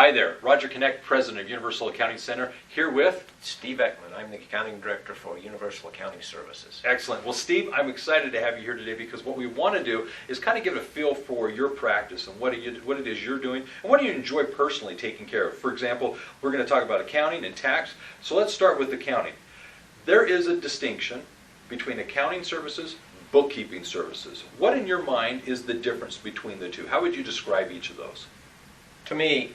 Hi there, Roger Connect, President of Universal Accounting Center, here with Steve Ekman. I'm the Accounting Director for Universal Accounting Services. Excellent. Well, Steve, I'm excited to have you here today because what we want to do is kind of give a feel for your practice and what it is you're doing and what do you enjoy personally taking care of. For example, we're going to talk about accounting and tax. So let's start with accounting. There is a distinction between accounting services, bookkeeping services. What in your mind is the difference between the two? How would you describe each of those? To me,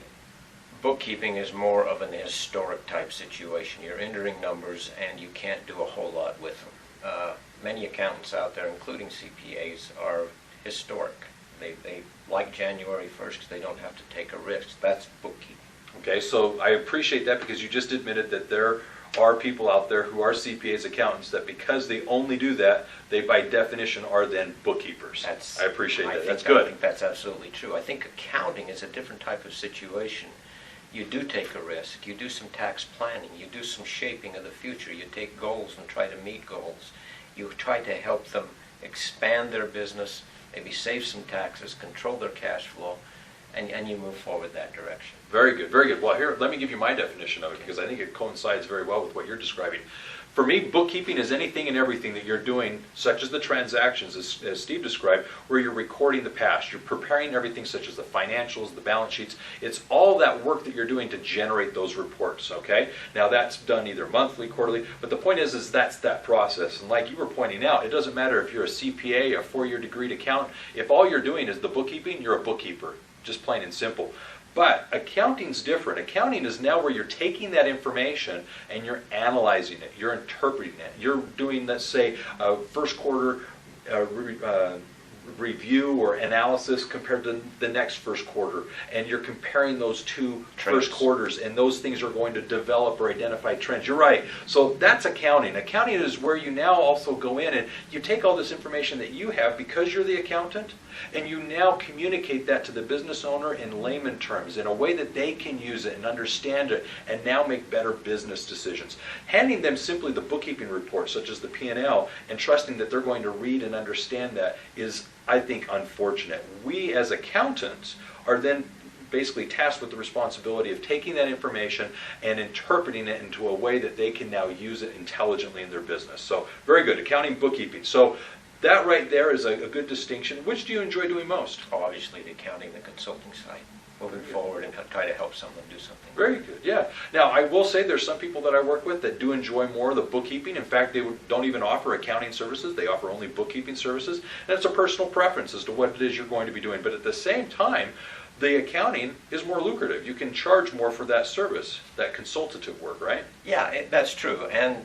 bookkeeping is more of an historic type situation. You're entering numbers and you can't do a whole lot with them. Many accountants out there, including CPAs, are historic. They like January 1st because they don't have to take a risk. That's bookkeeping. Okay, so I appreciate that because you just admitted that there are people out there who are CPAs, accountants, that because they only do that, they by definition are then bookkeepers. I appreciate that. That's good. I think that's absolutely true. I think accounting is a different type of situation. You do take a risk. You do some tax planning. You do some shaping of the future. You take goals and try to meet goals. You try to help them expand their business, maybe save some taxes, control their cash flow, and you move forward that direction. Very good, very good. Well, here, let me give you my definition of it because I think it coincides very well with what you're describing. For me, bookkeeping is anything and everything that you're doing, such as the transactions, as Steve described, where you're recording the past. You're preparing everything, such as the financials, the balance sheets. It's all that work that you're doing to generate those reports, okay? Now, that's done either monthly, quarterly, but the point is that's that process. And like you were pointing out, it doesn't matter if you're a CPA, a four-year degreed accountant. If all you're doing is the bookkeeping, you're a bookkeeper, just plain and simple. But accounting's different. Accounting is now where you're taking that information and you're analyzing it, you're interpreting it. You're doing, let's say, a first quarter review or analysis compared to the next first quarter, and you're comparing those two first quarters, and those things are going to develop or identify trends. You're right. So that's accounting. Accounting is where you now also go in and you take all this information that you have because you're the accountant, and you now communicate that to the business owner in layman terms in a way that they can use it and understand it and now make better business decisions. Handing them simply the bookkeeping report, such as the P&L, and trusting that they're going to read and understand that is, I think, unfortunate. We as accountants are then basically tasked with the responsibility of taking that information and interpreting it into a way that they can now use it intelligently in their business. So very good, accounting, bookkeeping. So that right there is a good distinction. Which do you enjoy doing most? Oh, obviously the accounting, the consulting side. Moving forward and try to help someone do something. Very good, yeah. Now, I will say there's some people that I work with that do enjoy more of the bookkeeping. In fact, they don't even offer accounting services. They offer only bookkeeping services. And it's a personal preference as to what it is you're going to be doing. But at the same time, the accounting is more lucrative. You can charge more for that service, that consultative work, right? Yeah, that's true. And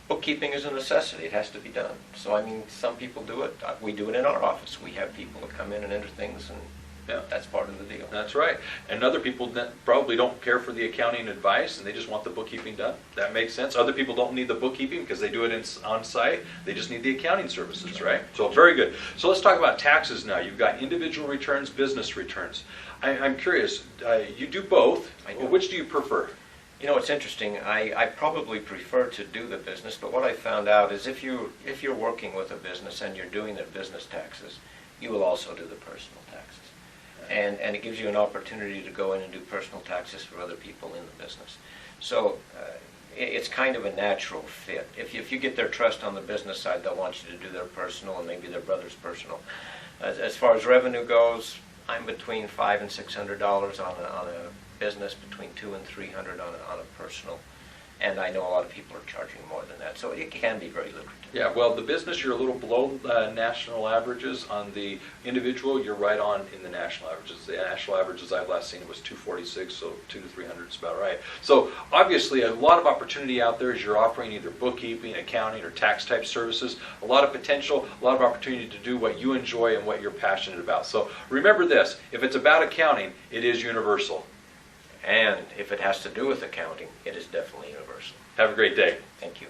bookkeeping is a necessity. It has to be done. So, I mean, some people do it. We do it in our office. We have people that come in and enter things, and yeah, that's part of the deal. That's right. And other people that probably don't care for the accounting advice and they just want the bookkeeping done. That makes sense. Other people don't need the bookkeeping because they do it on site. They just need the accounting services, right? So very good. So let's talk about taxes now. You've got individual returns, business returns. I'm curious, you do both. I do. Which do you prefer? You know, it's interesting. I probably prefer to do the business, but what I found out is if you're working with a business and you're doing their business taxes, you will also do the personal taxes. And it gives you an opportunity to go in and do personal taxes for other people in the business. So it's kind of a natural fit. If you get their trust on the business side, they'll want you to do their personal and maybe their brother's personal. As far as revenue goes, I'm between $500 and $600 on a business, between $200 and $300 on a personal. And I know a lot of people are charging more than that, so it can be very lucrative. Yeah, well, the business, you're a little below national averages. On the individual, you're right on in the national averages. The national averages I've last seen it was 246, so 200 to 300 is about right. So obviously, a lot of opportunity out there as you're offering either bookkeeping, accounting, or tax type services. A lot of potential, a lot of opportunity to do what you enjoy and what you're passionate about. So remember this: if it's about accounting, it is universal. And if it has to do with accounting, it is definitely universal. Have a great day. Thank you.